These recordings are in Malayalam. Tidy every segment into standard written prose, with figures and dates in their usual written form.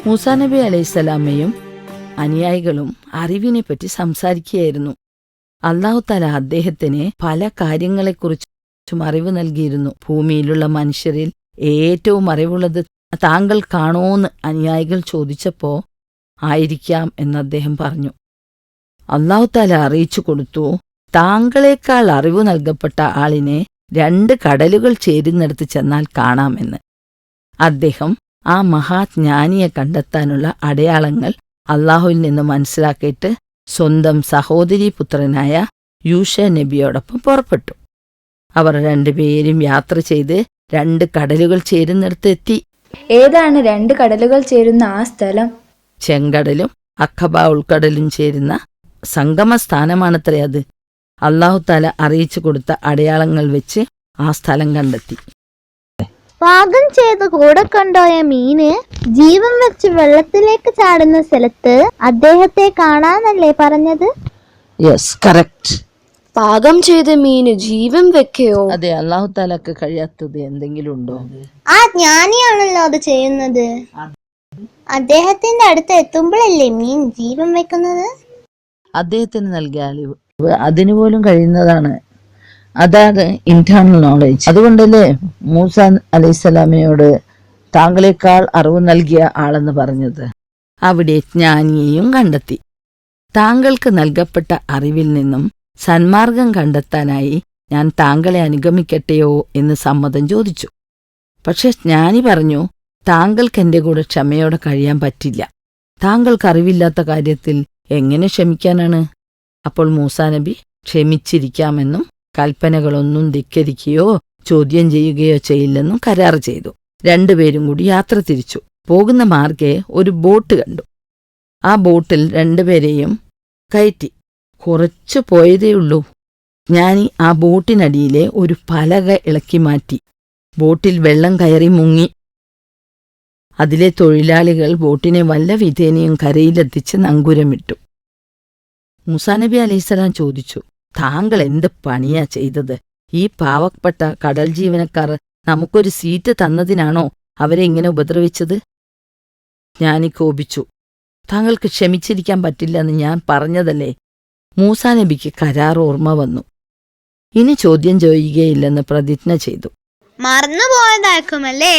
മൂസാ നബി അലൈഹിസ്സലാമയും അനുയായികളും അറിവിനെ പറ്റി സംസാരിക്കുകയായിരുന്നു. അല്ലാഹു തആല അദ്ദേഹത്തിന് പല കാര്യങ്ങളെക്കുറിച്ചും അറിവ് നൽകിയിരുന്നു. ഭൂമിയിലുള്ള മനുഷ്യരിൽ ഏറ്റവും അറിവുള്ളത് താങ്കൾക്കാണോന്ന് അനുയായികൾ ചോദിച്ചപ്പോ ആയിരിക്കാം എന്ന് അദ്ദേഹം പറഞ്ഞു. അല്ലാഹു തആല അറിയിച്ചു കൊടുത്തു, താങ്കളെക്കാൾ അറിവ് നൽകപ്പെട്ട ആളിനെ 2 കടലുകൾ ചേരുന്നിടത്ത് ചെന്നാൽ കാണാമെന്ന്. അദ്ദേഹം ആ മഹാജ്ഞാനിയെ കണ്ടെത്താനുള്ള അടയാളങ്ങൾ അല്ലാഹുവിൽ നിന്ന് മനസ്സിലാക്കിയിട്ട് സ്വന്തം സഹോദരീ പുത്രനായ യൂഷ നബിയോടൊപ്പം പുറപ്പെട്ടു. അവർ 2 പേരും യാത്ര ചെയ്ത് 2 കടലുകൾ ചേരുന്നിടത്ത് എത്തി. ഏതാണ് 2 കടലുകൾ ചേരുന്ന ആ സ്ഥലം? ചെങ്കടലും അഖബ ഉൾക്കടലും ചേരുന്ന സംഗമസ്ഥാനമാണത്രേ അത്. അല്ലാഹു തആല അറിയിച്ചു കൊടുത്ത അടയാളങ്ങൾ വെച്ച് ആ സ്ഥലം കണ്ടെത്തി. പാകം ചെയ്ത് കൂടെ കൊണ്ടുപോയ മീന് ജീവൻ വെച്ച് വെള്ളത്തിലേക്ക് ചാടുന്ന സ്ഥലത്ത് അദ്ദേഹത്തെ കാണാനല്ലേ പറഞ്ഞത്? Yes, correct. പാകം ചെയ്ത മീന് ജീവൻ വെക്കയോ? അതെ, അല്ലാഹു തആലക്ക് കഴിയാത്തത് എന്തെങ്കിലും ഉണ്ടോ? ആ ജ്ഞാനിയാണല്ലോ അത് ചെയ്യുന്നത്. അദ്ദേഹത്തിന്റെ അടുത്ത് എത്തുമ്പോഴല്ലേ മീൻ ജീവൻ വെക്കുന്നത്? അദ്ദേഹത്തിന് നൽകിയ അറിവ് അതിനുപോലും കഴിയുന്നതാണ്. അതാണ് ഇന്റേണൽ നോളേജ്. അതുകൊണ്ടല്ലേ മൂസ അലൈഹിസ്സലാമയോട് താങ്കളെക്കാൾ അറിവ് നൽകിയ ആളെന്ന് പറഞ്ഞത്. അവിടെ ജ്ഞാനിയെയും കണ്ടെത്തി. താങ്കൾക്ക് നൽകപ്പെട്ട അറിവിൽ നിന്നും സന്മാർഗം കണ്ടെത്താനായി ഞാൻ താങ്കളെ അനുഗമിക്കട്ടെയോ എന്ന് സമ്മതം ചോദിച്ചു. പക്ഷെ ജ്ഞാനി പറഞ്ഞു, താങ്കൾക്ക് എന്റെ കൂടെ ക്ഷമയോടെ കഴിയാൻ പറ്റില്ല. താങ്കൾക്ക് അറിവില്ലാത്ത കാര്യത്തിൽ എങ്ങനെ ക്ഷമിക്കാനാണ്? അപ്പോൾ മൂസാ നബി ക്ഷമിച്ചിരിക്കാമെന്നും കൽപ്പനകളൊന്നും ധിക്കരിക്കുകയോ ചോദ്യം ചെയ്യുകയോ ചെയ്യില്ലെന്നും കരാർ ചെയ്തു. 2 പേരും കൂടി യാത്ര തിരിച്ചു. പോകുന്ന മാർഗെ ഒരു ബോട്ട് കണ്ടു. ആ ബോട്ടിൽ 2 പേരെയും കയറ്റി. കുറച്ചു പോയതേയുള്ളൂ. ജ്ഞാനി ആ ബോട്ടിനടിയിലെ ഒരു പലക ഇളക്കി മാറ്റി. ബോട്ടിൽ വെള്ളം കയറി മുങ്ങി. അതിലെ തൊഴിലാളികൾ ബോട്ടിനെ വല്ല വിധേനയും കരയിലെത്തിച്ച് നങ്കൂരമിട്ടു. മൂസാ നബി അലൈഹിസ്സലാം ചോദിച്ചു, താങ്കൾ എന്ത് പണിയാ ചെയ്തത്? ഈ പാവപ്പെട്ട കടൽ ജീവനക്കാർ നമുക്കൊരു സീറ്റ് തന്നതിനാണോ അവരെ ഇങ്ങനെ ഉപദ്രവിച്ചത്? ജ്ഞാനി കോപിച്ചു. താങ്കൾക്ക് ക്ഷമിച്ചിരിക്കാൻ പറ്റില്ലെന്ന് ഞാൻ പറഞ്ഞതല്ലേ? മൂസാ നബിക്ക് കരാർ ഓർമ്മ വന്നു. ഇനി ചോദ്യം ചെയ്യുകയില്ലെന്ന് പ്രതിജ്ഞ ചെയ്തു. മറന്നുപോയതാക്കുമല്ലേ?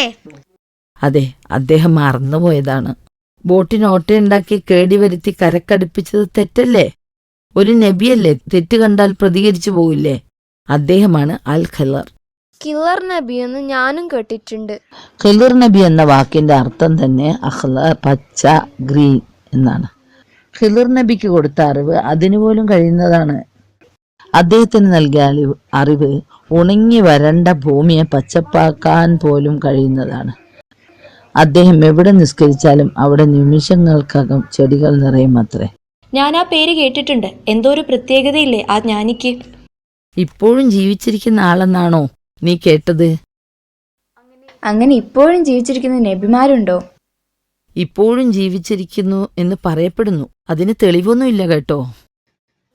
അതെ, അദ്ദേഹം മറന്നുപോയതാണ്. ബോട്ടിന് ഓട്ടയുണ്ടാക്കി കേടിവരുത്തി കരക്കടുപ്പിച്ചത് തെറ്റല്ലേ? ഒരു നബിയല്ലേ, തെറ്റ് കണ്ടാൽ പ്രതികരിച്ചു പോവില്ലേ? അദ്ദേഹമാണ് അൽ ഖിളർ. കില്ലർ നബി എന്ന് ഞാനും കേട്ടിട്ടുണ്ട്. ഖിളർ നബി എന്ന വാക്കിന്റെ അർത്ഥം തന്നെ അഖ്ലർ, പച്ച, ഗ്രീൻ എന്നാണ്. ഖിളർ നബിക്ക് കൊടുത്ത അറിവ് അതിനുപോലും കഴിയുന്നതാണ്. അദ്ദേഹത്തിന് നൽകിയ അറിവ് ഉണങ്ങി വരണ്ട ഭൂമിയെ പച്ചപ്പാക്കാൻ പോലും കഴിയുന്നതാണ്. അദ്ദേഹം എവിടെ നിസ്കരിച്ചാലും അവിടെ നിമിഷങ്ങൾക്കകം ചെടികൾ നിറയും അത്രേ. ഞാൻ ആ പേര് കേട്ടിട്ടുണ്ട്. എന്തോ ഒരു പ്രത്യേകതയില്ലേ ആ ജ്ഞാനിക്ക്? ഇപ്പോഴും ജീവിച്ചിരിക്കുന്ന ആളെന്നാണോ നീ കേട്ടത്? അങ്ങനെ ഇപ്പോഴും ജീവിച്ചിരിക്കുന്ന നബിമാരുണ്ടോ? ഇപ്പോഴും ജീവിച്ചിരിക്കുന്നു എന്ന് പറയപ്പെടുന്നു. അതിന് തെളിവൊന്നുമില്ല കേട്ടോ.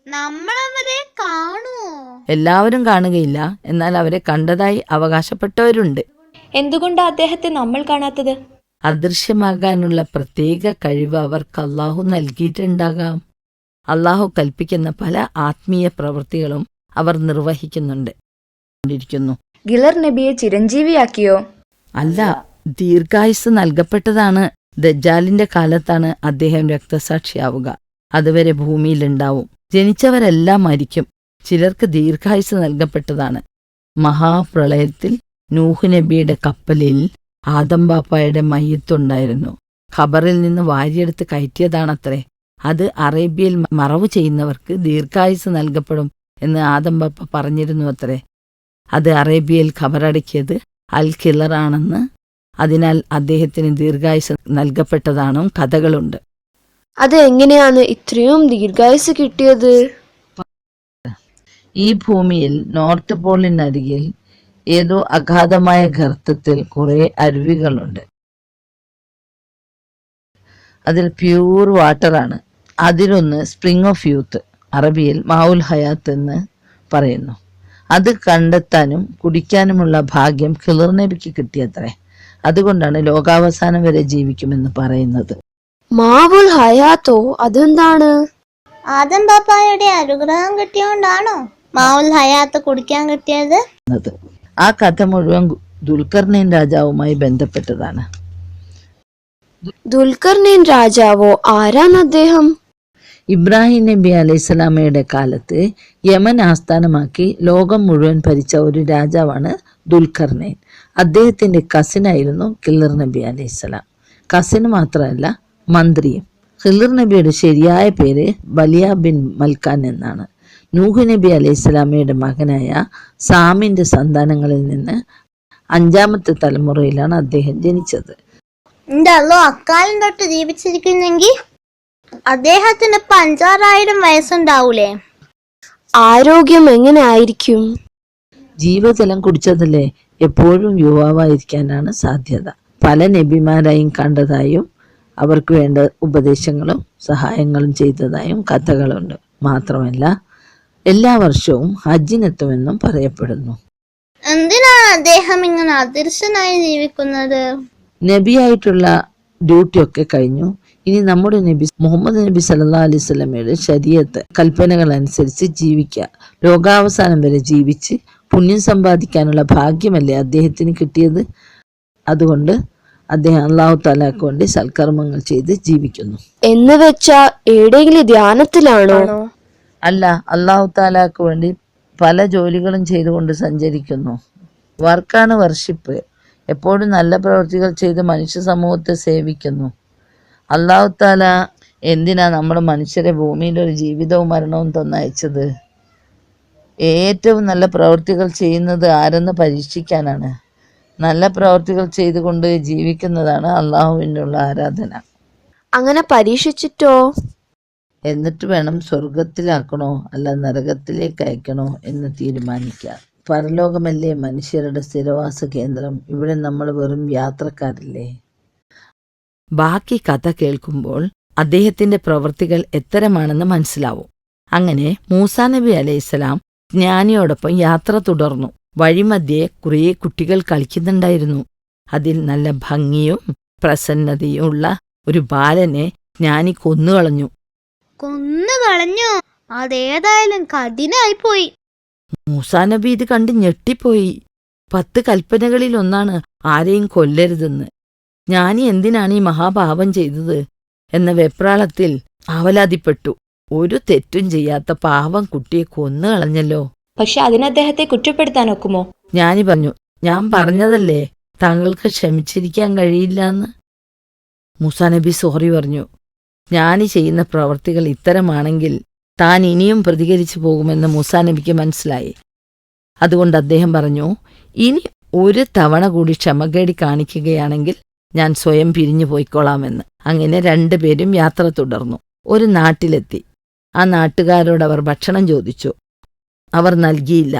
നമ്മളവരെ കാണുമോ? എല്ലാവരും കാണുകയില്ല, എന്നാൽ അവരെ കണ്ടതായി അവകാശപ്പെട്ടവരുണ്ട്. എന്തുകൊണ്ടാ അദ്ദേഹത്തെ നമ്മൾ കാണാത്തത്? അദൃശ്യമാകാനുള്ള പ്രത്യേക കഴിവ് അവർക്ക് അല്ലാഹു നൽകിയിട്ടുണ്ടാകാം. അല്ലാഹു കൽപ്പിക്കുന്ന പല ആത്മീയ പ്രവൃത്തികളും അവർ നിർവഹിക്കുന്നുണ്ട്. ഗിലർ നബിയെ ചിരഞ്ജീവിയാക്കിയോ? അല്ല, ദീർഘായുസ് നൽകപ്പെട്ടതാണ്. ദജ്ജാലിന്റെ കാലത്താണ് അദ്ദേഹം രക്തസാക്ഷിയാവുക. അതുവരെ ഭൂമിയിലുണ്ടാവും. ജനിച്ചവരെല്ലാം മരിക്കും. ചിലർക്ക് ദീർഘായുസ് നൽകപ്പെട്ടതാണ്. മഹാപ്രളയത്തിൽ നൂഹ് നബിയുടെ കപ്പലിൽ ആദം ബാപ്പായുടെ മയ്യത്തുണ്ടായിരുന്നു. ഖബറിൽ നിന്ന് വാരിയെടുത്ത് കയറ്റിയതാണത്രേ. അത് അറേബ്യയിൽ മറവ് ചെയ്യുന്നവർക്ക് ദീർഘായുസ് നൽകപ്പെടും എന്ന് ആദം ബാപ്പ പറഞ്ഞിരുന്നു അത്രേ. അത് അറേബ്യയിൽ ഖബറടക്കിയത് അൽ ഖിളറാണെന്ന്, അതിനാൽ അദ്ദേഹത്തിന് ദീർഘായുസ് നൽകപ്പെട്ടതാണും കഥകളുണ്ട്. അത് എങ്ങനെയാണ് ഇത്രയും ദീർഘായുസ് കിട്ടിയത്? ഈ ഭൂമിയിൽ നോർത്ത് പോളിനരികിൽ ഏതോ അഗാധമായ ഗർത്തത്തിൽ കുറെ അരുവികളുണ്ട്. അതിൽ പ്യൂർ വാട്ടറാണ്. അതിലൊന്ന് സ്പ്രിംഗ് ഓഫ് യൂത്ത്, അറബിയിൽ മാഉൽ ഹയാത്ത് എന്ന് പറയുന്നു. അത് കണ്ടെത്താനും കുടിക്കാനുമുള്ള ഭാഗ്യം ഖിളർ നബിക്ക് കിട്ടിയത്രേ. അതുകൊണ്ടാണ് ലോകാവസാനം വരെ ജീവിക്കുമെന്ന് പറയുന്നത്. മാവുൽ ഹയാത്തോ അതെന്താണ്? ആദം പാപ്പായുടെ അനുഗ്രഹം കിട്ടിയോണ്ടാണോ മാവുൽ ഹയാത്ത് കുടിക്കാൻ കിട്ടിയത്? ആ കഥ മുഴുവൻ ദുൽഖർനൈൻ രാജാവുമായി ബന്ധപ്പെട്ടതാണ്. ദുൽഖർനൈൻ രാജാവോ? ആരാണ് അദ്ദേഹം? ഇബ്രാഹിം നബി അലൈഹിസ്സലാമയുടെ കാലത്ത് യമൻ ആസ്ഥാനമാക്കി ലോകം മുഴുവൻ ഭരിച്ച ഒരു രാജാവാണ് ദുൽഖർനൈൻ. അദ്ദേഹത്തിന്റെ കസിനായിരുന്നു ഖിളിർ നബി അലൈഹിസ്സലാം. കസിന് മാത്രമല്ല, മന്ത്രിയും. ഖിളിർ നബിയുടെ ശരിയായ പേര് ബലിയ ബിൻ മൽക്കാൻ എന്നാണ്. നൂഹ് നബി അലൈഹിസ്സലാമയുടെ മകനായ സാമിന്റെ സന്താനങ്ങളിൽ നിന്ന് 5ാമത്തെ തലമുറയിലാണ് അദ്ദേഹം ജനിച്ചത്. എന്റെ അല്ലോ അക്കാലം തൊട്ട് ജീവിച്ചിരിക്കുന്നെങ്കിൽ അദ്ദേഹത്തിന് 5,000 വയസ്സുണ്ടാവൂലേ? ആരോഗ്യം എങ്ങനെ ആയിരിക്കും? ജീവജലം കുടിച്ചതല്ലേ, എപ്പോഴും യുവാവായിരിക്കാനാണ് സാധ്യത. പല നബിമാരായും കണ്ടതായും അവർക്ക് വേണ്ട ഉപദേശങ്ങളും സഹായങ്ങളും ചെയ്തതായും കഥകളുണ്ട്. മാത്രമല്ല എല്ലാ വർഷവും ഹജ്ജിനെത്തുമെന്നും പറയപ്പെടുന്നു. എന്തിനാണ് അദ്ദേഹം ഇങ്ങനെ അദൃശ്യനായി ജീവിക്കുന്നത്? നബിയായിട്ടുള്ള ഡ്യൂട്ടിയൊക്കെ കഴിഞ്ഞു. ഇനി നമ്മുടെ നബി മുഹമ്മദ് നബി സല്ലല്ലാഹു അലൈഹി വസല്ലമയുടെ ശരീഅത്ത് കൽപ്പനകൾ അനുസരിച്ച് ജീവിക്കുക. ലോകാവസാനം വരെ ജീവിച്ച് പുണ്യം സമ്പാദിക്കാനുള്ള ഭാഗ്യമല്ലേ അദ്ദേഹത്തിന് കിട്ടിയത്. അതുകൊണ്ട് അദ്ദേഹം അല്ലാഹു തആലക്ക് വേണ്ടി സൽക്കർമ്മങ്ങൾ ചെയ്ത് ജീവിക്കുന്നു. എന്ന് വെച്ചാ എവിടെയെങ്കിലും ധ്യാനത്തിലാണോ? അല്ല, അല്ലാഹു തആലക്ക് വേണ്ടി പല ജോലികളും ചെയ്തുകൊണ്ട് സഞ്ചരിക്കുന്നു. വർക്കാണ് വർഷിപ്പ്. എപ്പോഴും നല്ല പ്രവൃത്തികൾ ചെയ്ത് മനുഷ്യ സമൂഹത്തെ സേവിക്കുന്നു. അല്ലാഹു തആല എന്തിനാ നമ്മൾ മനുഷ്യരെ ഭൂമിയിൽ ഒരു ജീവിതവും മരണവും തന്നയച്ചത്? ഏറ്റവും നല്ല പ്രവൃത്തികൾ ചെയ്യുന്നത് ആരെന്ന് പരീക്ഷിക്കാനാണ്. നല്ല പ്രവൃത്തികൾ ചെയ്തുകൊണ്ട് ജീവിക്കുന്നതാണ് അള്ളാഹുവിനുള്ള ആരാധന. അങ്ങനെ പരീക്ഷിച്ചിട്ടോ? എന്നിട്ട് വേണം സ്വർഗത്തിലാക്കണോ അല്ല നരകത്തിലേക്ക് അയക്കണോ എന്ന് തീരുമാനിക്കാൻ. പരലോകമല്ലേ മനുഷ്യരുടെ സ്ഥിരവാസ കേന്ദ്രം. ഇവിടെ നമ്മൾ വെറും യാത്രക്കാരല്ലേ. ബാക്കി കഥ കേൾക്കുമ്പോൾ അദ്ദേഹത്തിന്റെ പ്രവൃത്തികൾ എത്തരമാണെന്ന് മനസ്സിലാവും. അങ്ങനെ മൂസാ നബി അലൈഹിസ്സലാം ജ്ഞാനിയോടൊപ്പം യാത്ര തുടർന്നു. വഴിമധ്യേ കുറേ കുട്ടികൾ കളിക്കുന്നുണ്ടായിരുന്നു. അതിൽ നല്ല ഭംഗിയും പ്രസന്നതയും ഉള്ള ഒരു ബാലനെ ജ്ഞാനി കൊന്നുകളഞ്ഞു. കൊന്നുകളഞ്ഞോ? അതേതായാലും കഠിനായി പോയി. മൂസാ നബി ഇത് കണ്ട് ഞെട്ടിപ്പോയി. 10 കൽപ്പനകളിൽ ഒന്നാണ് ആരെയും കൊല്ലരുതെന്ന്. ജ്ഞാനി എന്തിനാണ് ഈ മഹാപാപം ചെയ്തത് എന്ന വെപ്രാളത്തിൽ ആവലാതിപ്പെട്ടു. ഒരു തെറ്റും ചെയ്യാത്ത പാവം കുട്ടിയെ കൊന്നുകളഞ്ഞല്ലോ. പക്ഷെ അതിന് അദ്ദേഹത്തെ കുറ്റപ്പെടുത്താൻ ഒക്കുമോ? ജ്ഞാനി പറഞ്ഞു, ഞാൻ പറഞ്ഞതല്ലേ താങ്കൾക്ക് ക്ഷമിച്ചിരിക്കാൻ കഴിയില്ലെന്ന്. മൂസാ നബി സോറി പറഞ്ഞു. ജ്ഞാനി ചെയ്യുന്ന പ്രവർത്തികൾ ഇത്തരമാണെങ്കിൽ താൻ ഇനിയും പ്രതികരിച്ചു പോകുമെന്ന് മൂസാ നബിക്ക് മനസ്സിലായി. അതുകൊണ്ട് അദ്ദേഹം പറഞ്ഞു, ഇനി ഒരു തവണ കൂടി ക്ഷമകേടി കാണിക്കുകയാണെങ്കിൽ ഞാൻ സ്വയം പിരിഞ്ഞു പോയിക്കോളാമെന്ന്. അങ്ങനെ 2 പേരും യാത്ര തുടർന്നു. ഒരു നാട്ടിലെത്തി. ആ നാട്ടുകാരോടവർ ഭക്ഷണം ചോദിച്ചു. അവർ നൽകിയില്ല.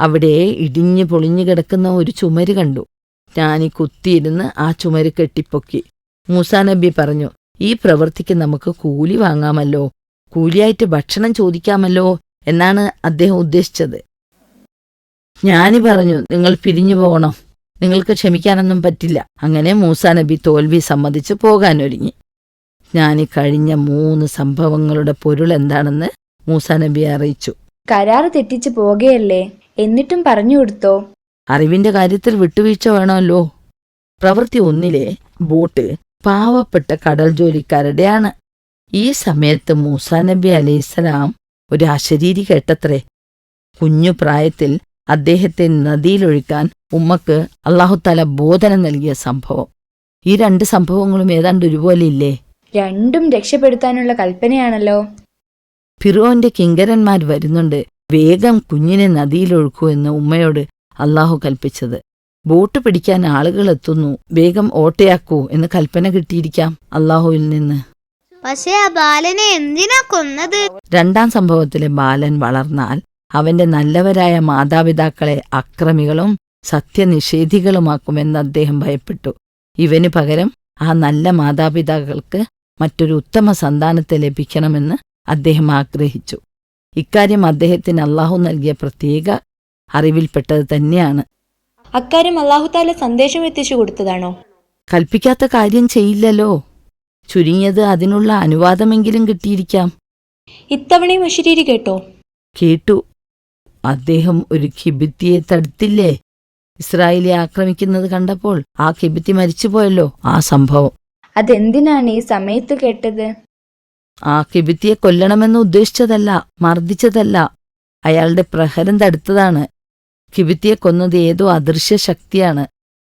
അവിടെ ഇടിഞ്ഞു പൊളിഞ്ഞു കിടക്കുന്ന ഒരു ചുമര് കണ്ടു. ജ്ഞാനി കുത്തിയിരുന്ന് ആ ചുമര് കെട്ടിപ്പൊക്കി. മൂസാ നബി പറഞ്ഞു, ഈ പ്രവൃത്തിക്ക് നമുക്ക് കൂലി വാങ്ങാമല്ലോ, കൂലിയായിട്ട് ഭക്ഷണം ചോദിക്കാമല്ലോ എന്നാണ് അദ്ദേഹം ഉദ്ദേശിച്ചത്. ജ്ഞാനി പറഞ്ഞു, നിങ്ങൾ പിരിഞ്ഞു പോകണം, നിങ്ങൾക്ക് ക്ഷമിക്കാനൊന്നും പറ്റില്ല. അങ്ങനെ മൂസാ നബി തോൽവി സമ്മതിച്ച് പോകാനൊരുങ്ങി. ജ്ഞാനി കഴിഞ്ഞ 3 സംഭവങ്ങളുടെ പൊരുൾ എന്താണെന്ന് മൂസാ നബിയെ അറിയിച്ചു. കരാറ് തെറ്റിച്ച് പോകുകയല്ലേ, എന്നിട്ടും പറഞ്ഞു കൊടുത്തോ? അറിവിന്റെ കാര്യത്തിൽ വിട്ടുവീഴ്ച വേണമല്ലോ. പ്രവൃത്തി 1 ബോട്ട് പാവപ്പെട്ട കടൽ ജോലിക്കാരുടെയാണ്. ഈ സമയത്ത് മൂസാ നബി അലൈഹിസ്സലാം ഒരു അശരീരി കേട്ടത്രേ. കുഞ്ഞു പ്രായത്തിൽ അദ്ദേഹത്തെ നദിയിലൊഴിക്കാൻ ഉമ്മക്ക് അല്ലാഹുതആല ബോധനം നൽകിയ സംഭവം. ഈ 2 സംഭവങ്ങളും ഏതാണ്ട് ഒരുപോലെ ഇല്ലേ? രണ്ടും രക്ഷപ്പെടുത്താനുള്ള കൽപ്പനയാണല്ലോ. ഫിറോന്റെ കിങ്കരന്മാർ വരുന്നുണ്ട്, വേഗം കുഞ്ഞിനെ നദിയിലൊഴുക്കൂ എന്ന് ഉമ്മയോട് അല്ലാഹു കൽപ്പിച്ചത്. ബോട്ട് പിടിക്കാൻ ആളുകൾ എത്തുന്നു, വേഗം ഓട്ടയാക്കൂ എന്ന് കൽപ്പന കിട്ടിയിരിക്കാം അല്ലാഹുവിൽ നിന്ന്. പക്ഷേ ആ ബാലനെ എന്തിനാ കൊന്നത്? 2ാം സംഭവത്തിലെ ബാലൻ വളർന്നാൽ അവന്റെ നല്ലവരായ മാതാപിതാക്കളെ അക്രമികളും സത്യനിഷേധികളുമാക്കുമെന്ന് അദ്ദേഹം ഭയപ്പെട്ടു. ഇവന് പകരം ആ നല്ല മാതാപിതാക്കൾക്ക് മറ്റൊരു ഉത്തമ സന്താനത്തെ ലഭിക്കണമെന്ന് അദ്ദേഹം ആഗ്രഹിച്ചു. ഇക്കാര്യം അദ്ദേഹത്തിന് അല്ലാഹു നൽകിയ പ്രത്യേക അറിവിൽപ്പെട്ടത് തന്നെയാണ്. അക്കാര്യം അള്ളാഹുതാല സന്ദേശം എത്തിച്ചു കൊടുത്തതാണോ? കൽപ്പിക്കാത്ത കാര്യം ചെയ്യില്ലല്ലോ. ചുരുങ്ങിയത് അതിനുള്ള അനുവാദമെങ്കിലും കിട്ടിയിരിക്കാം. ഇത്തവണയും അശരീരി കേട്ടോ? കേട്ടു. അദ്ദേഹം ഒരു കിബിത്തിയെ തടുത്തില്ലേ? ഇസ്രായേലിയെ ആക്രമിക്കുന്നത് കണ്ടപ്പോൾ ആ കിബിത്തി മരിച്ചുപോയല്ലോ. ആ സംഭവം അതെന്തിനാണ് ഈ സമയത്ത് കേട്ടത്? ആ കിബിത്തിയെ കൊല്ലണമെന്ന് ഉദ്ദേശിച്ചതല്ല, മർദ്ദിച്ചതല്ല. അയാളുടെ പ്രഹരം തടുത്തതാണ്. കിബിത്തിയെ കൊന്നത് ഏതോ അദൃശ്യ ശക്തിയാണ്.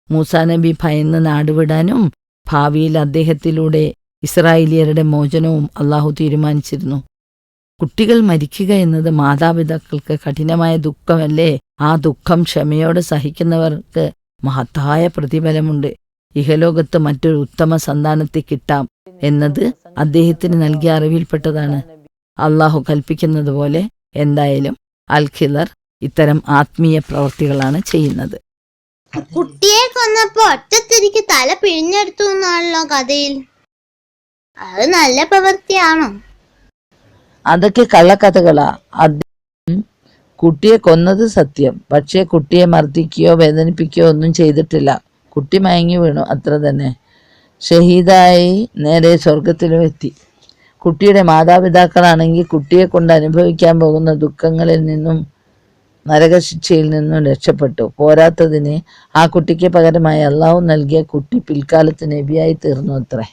മൂസാ നബി ഭയന്ന് നാടുവിടാനും ഭാവിയിൽ അദ്ദേഹത്തിലൂടെ ഇസ്രായേലിയരുടെ മോചനവും അള്ളാഹു തീരുമാനിച്ചിരുന്നു. കുട്ടികൾ മരിക്കുക എന്നത് മാതാപിതാക്കൾക്ക് കഠിനമായ ദുഃഖമല്ലേ? ആ ദുഃഖം ക്ഷമയോടെ സഹിക്കുന്നവർക്ക് മഹത്തായ പ്രതിഫലമുണ്ട്. ഇഹലോകത്ത് മറ്റൊരു ഉത്തമ സന്താനത്തെ കിട്ടാം എന്നത് അദ്ദേഹത്തിന് നൽകിയ അറിവിൽപ്പെട്ടതാണ്. അള്ളാഹു കൽപ്പിക്കുന്നത് പോലെ എന്തായാലും അൽ-ഖിദർ ഇത്തരം ആത്മീയ പ്രവൃത്തികളാണ് ചെയ്യുന്നത്. കുട്ടിയെ കൊന്നപ്പോ ഒറ്റത്തിരിക്ക് തല പിഴിഞ്ഞെടുത്തു എന്നാണല്ലോ കഥയിൽ. അത് നല്ല പ്രവൃത്തിയാണോ? അതൊക്കെ കള്ളക്കഥകളാ. കുട്ടിയെ കൊന്നത് സത്യം, പക്ഷേ കുട്ടിയെ മർദ്ദിക്കുകയോ വേദനിപ്പിക്കുകയോ ഒന്നും ചെയ്തിട്ടില്ല. കുട്ടി മയങ്ങി വീണു, അത്ര തന്നെ. ഷഹീദായി നേരെ സ്വർഗത്തിലും എത്തി. കുട്ടിയുടെ മാതാപിതാക്കളാണെങ്കിൽ കുട്ടിയെ കൊണ്ട് അനുഭവിക്കാൻ പോകുന്ന ദുഃഖങ്ങളിൽ നിന്നും നരകശിക്ഷയിൽ നിന്നും രക്ഷപ്പെട്ടു. പോരാത്തതിന് ആ കുട്ടിക്ക് പകരമായി അള്ളാഹു നൽകിയ കുട്ടി പിൽക്കാലത്ത് നബിയായി തീർന്നു അത്രേ.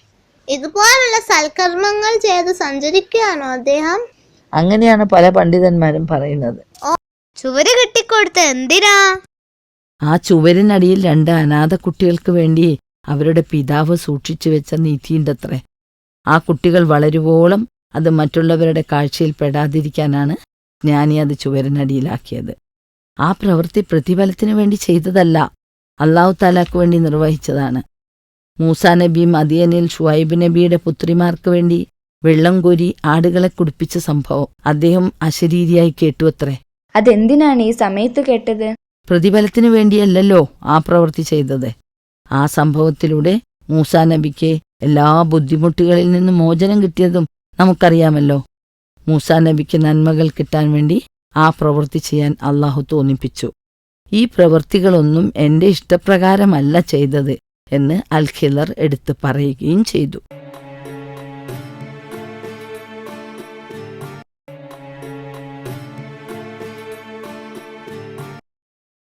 ഇതുപോലുള്ള സൽക്കർമ്മങ്ങൾ ചെയ്ത് സഞ്ചരിക്കുകയാണോ അദ്ദേഹം? അങ്ങനെയാണ് പല പണ്ഡിതന്മാരും പറയുന്നത്. ചുവര് കെട്ടിക്കൊടുത്ത എന്തിനാ? ആ ചുവരിനടിയിൽ 2 അനാഥ കുട്ടികൾക്ക് വേണ്ടി അവരുടെ പിതാവ് സൂക്ഷിച്ചു വെച്ച നിധിയുണ്ടത്രേ. ആ കുട്ടികൾ വളരുവോളം അത് മറ്റുള്ളവരുടെ കാഴ്ചയിൽ പെടാതിരിക്കാനാണ് ജ്ഞാനി അത് ചുവരിനടിയിലാക്കിയത്. ആ പ്രവൃത്തി പ്രതിഫലത്തിനു വേണ്ടി ചെയ്തതല്ല, അള്ളാഹു താലാക്ക് വേണ്ടി നിർവഹിച്ചതാണ്. മൂസാ നബി മദിയനിൽ ഷുഐബ് നബിയുടെ പുത്രിമാർക്ക് വേണ്ടി വെള്ളം കോരി ആടുകളെ കുടിപ്പിച്ച സംഭവം അദ്ദേഹം അശരീരിയായി കേട്ടുവത്രേ. അതെന്തിനാണ് ഈ സമയത്ത് കേട്ടത്? പ്രതിഫലത്തിനു വേണ്ടിയല്ലല്ലോ ആ പ്രവൃത്തി ചെയ്തത്. ആ സംഭവത്തിലൂടെ മൂസാ നബിക്ക് എല്ലാ ബുദ്ധിമുട്ടുകളിൽ നിന്നും മോചനം കിട്ടിയതും നമുക്കറിയാമല്ലോ. മൂസാ നബിക്ക് നന്മകൾ കിട്ടാൻ വേണ്ടി ആ പ്രവൃത്തി ചെയ്യാൻ അള്ളാഹു തോന്നിപ്പിച്ചു. ഈ പ്രവൃത്തികളൊന്നും എന്റെ ഇഷ്ടപ്രകാരമല്ല ചെയ്തത് എന്ന് അൽ-ഖിദർ എടുത്തു പറയുകയും ചെയ്തു.